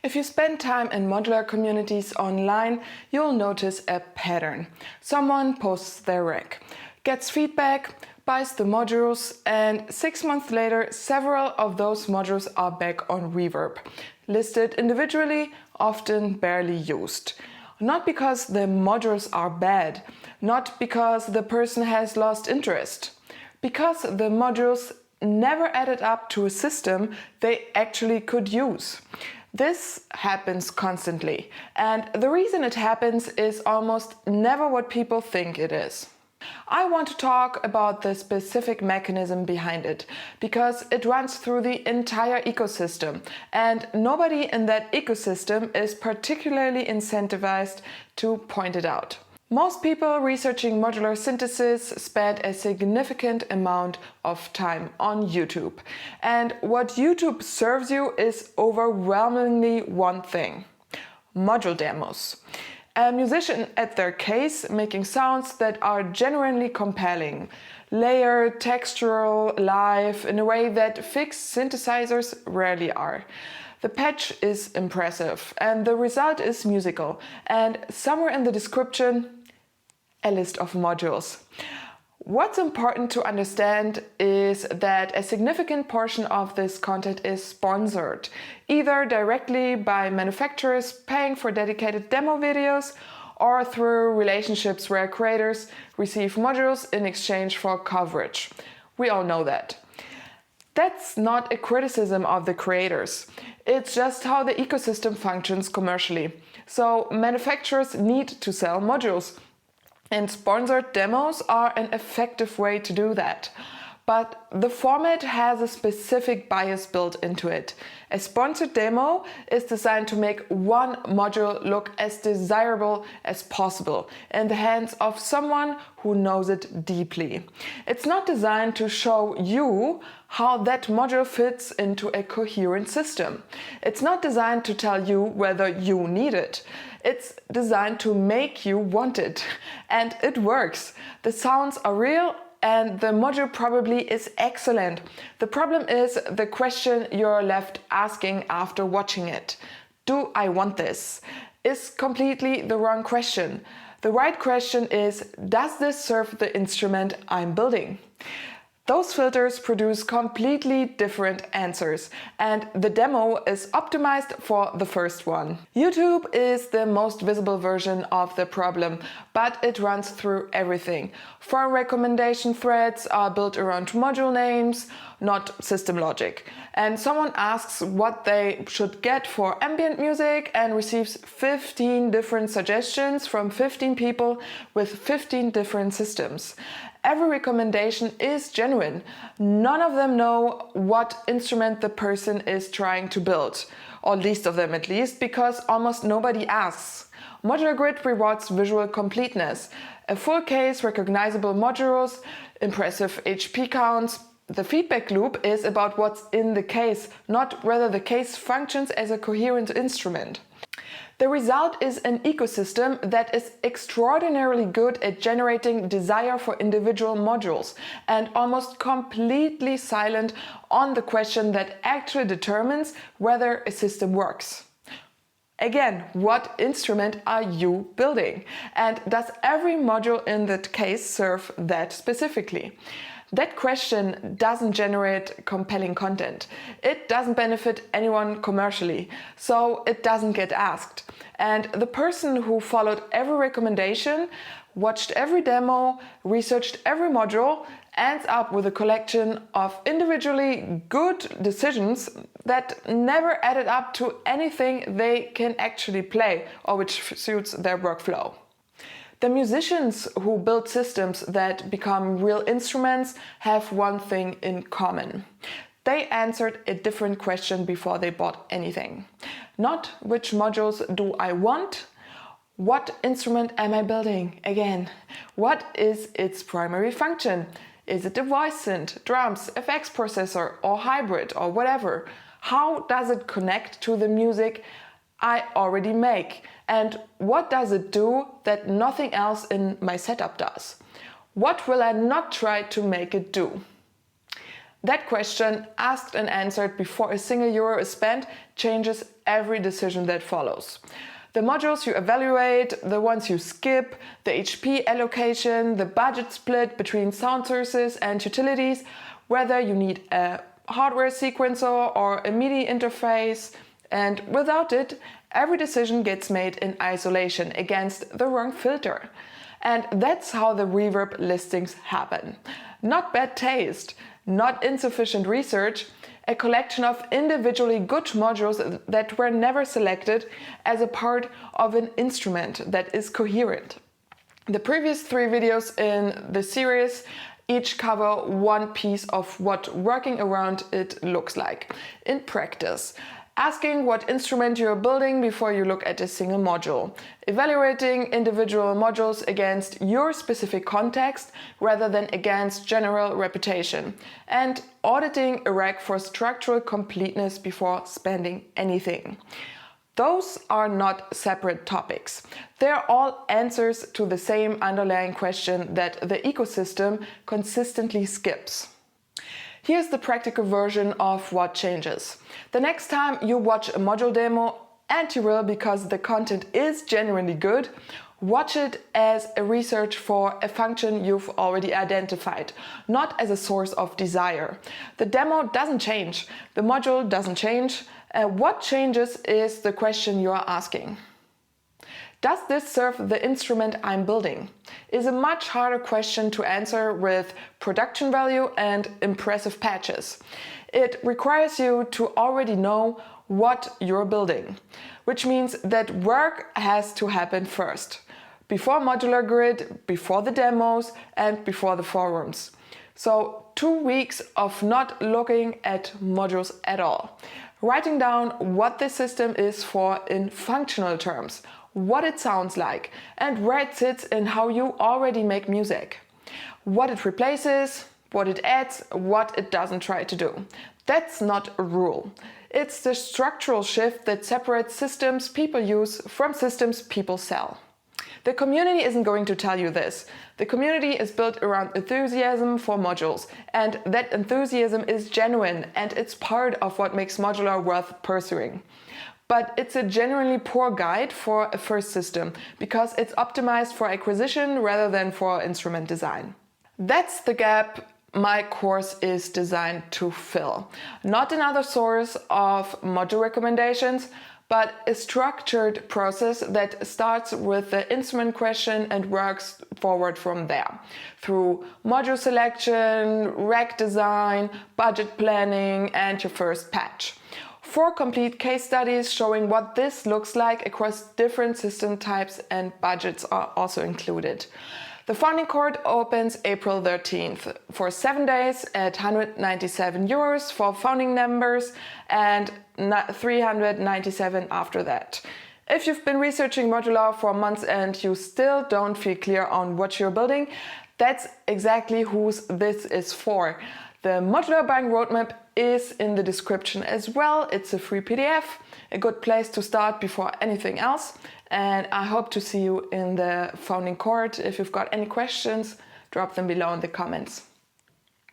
If you spend time in modular communities online, you'll notice a pattern. Someone posts their rec, gets feedback, buys the modules, and 6 months later, several of those modules are back on Reverb, listed individually, often barely used. Not because the modules are bad, not because the person has lost interest, because the modules never added up to a system they actually could use. This happens constantly, and the reason it happens is almost never what people think it is. I want to talk about the specific mechanism behind it, because it runs through the entire ecosystem, and nobody in that ecosystem is particularly incentivized to point it out. Most people researching modular synthesis spend a significant amount of time on YouTube. And what YouTube serves you is overwhelmingly one thing: module demos. A musician at their case making sounds that are genuinely compelling, layered, textural, live, in a way that fixed synthesizers rarely are. The patch is impressive and the result is musical, and somewhere in the description, a list of modules. What's important to understand is that a significant portion of this content is sponsored, either directly by manufacturers paying for dedicated demo videos, or through relationships where creators receive modules in exchange for coverage. We all know that. That's not a criticism of the creators. It's just how the ecosystem functions commercially. So manufacturers need to sell modules, and sponsored demos are an effective way to do that. But the format has a specific bias built into it. A sponsored demo is designed to make one module look as desirable as possible in the hands of someone who knows it deeply. It's not designed to show you how that module fits into a coherent system. It's not designed to tell you whether you need it. It's designed to make you want it. And it works. The sounds are real, and the module probably is excellent. The problem is the question you're left asking after watching it. Do I want this? Is completely the wrong question. The right question is, does this serve the instrument I'm building? Those filters produce completely different answers, and the demo is optimized for the first one. YouTube is the most visible version of the problem, but it runs through everything. Forum recommendation threads are built around module names, not system logic. And someone asks what they should get for ambient music and receives 15 different suggestions from 15 people with 15 different systems. Every recommendation is genuine. None of them know what instrument the person is trying to build, or least of them at least, because almost nobody asks. Modular Grid rewards visual completeness, a full case, recognizable modules, impressive HP counts. The feedback loop is about what's in the case, not whether the case functions as a coherent instrument. The result is an ecosystem that is extraordinarily good at generating desire for individual modules and almost completely silent on the question that actually determines whether a system works. Again, what instrument are you building? And does every module in that case serve that specifically? That question doesn't generate compelling content. It doesn't benefit anyone commercially, so it doesn't get asked. And the person who followed every recommendation, watched every demo, researched every module, ends up with a collection of individually good decisions that never added up to anything they can actually play or which suits their workflow. The musicians who build systems that become real instruments have one thing in common. They answered a different question before they bought anything. Not which modules do I want? What instrument am I building? Again, what is its primary function? Is it a voice synth, drums, FX processor, or hybrid, or whatever? How does it connect to the music I already make? And what does it do that nothing else in my setup does? What will I not try to make it do? That question, asked and answered before a single euro is spent, changes every decision that follows. The modules you evaluate, the ones you skip, the HP allocation, the budget split between sound sources and utilities, whether you need a hardware sequencer or a MIDI interface, and without it, every decision gets made in isolation against the wrong filter. And that's how the reverb listings happen. Not bad taste, not insufficient research, a collection of individually good modules that were never selected as a part of an instrument that is coherent. The previous 3 videos in the series each cover one piece of what working around it looks like in practice. Asking what instrument you're building before you look at a single module. Evaluating individual modules against your specific context rather than against general reputation. And auditing a rack for structural completeness before spending anything. Those are not separate topics. They're all answers to the same underlying question that the ecosystem consistently skips. Here's the practical version of what changes. The next time you watch a module demo, and you will because the content is genuinely good, watch it as a research for a function you've already identified, not as a source of desire. The demo doesn't change, the module doesn't change. What changes is the question you are asking. Does this serve the instrument I'm building? Is a much harder question to answer with production value and impressive patches. It requires you to already know what you're building, which means that work has to happen first. Before Modular Grid, before the demos, and before the forums. So 2 weeks of not looking at modules at all. Writing down what the system is for in functional terms, what it sounds like, and where it sits in how you already make music. What it replaces, what it adds, what it doesn't try to do. That's not a rule. It's the structural shift that separates systems people use from systems people sell. The community isn't going to tell you this. The community is built around enthusiasm for modules, and that enthusiasm is genuine, and it's part of what makes modular worth pursuing. But it's a genuinely poor guide for a first system, because it's optimized for acquisition rather than for instrument design. That's the gap my course is designed to fill. Not another source of module recommendations, but a structured process that starts with the instrument question and works forward from there. Through module selection, rack design, budget planning, and your first patch. 4 complete case studies showing what this looks like across different system types and budgets are also included. The founding cohort opens April 13th for 7 days at 197 euros for founding members and 397 after that. If you've been researching Modular for months and you still don't feel clear on what you're building, that's exactly who this is for. The Modular buying roadmap is in the description as well. It's a free PDF, a good place to start before anything else. And I hope to see you in the founding cohort. If you've got any questions, drop them below in the comments.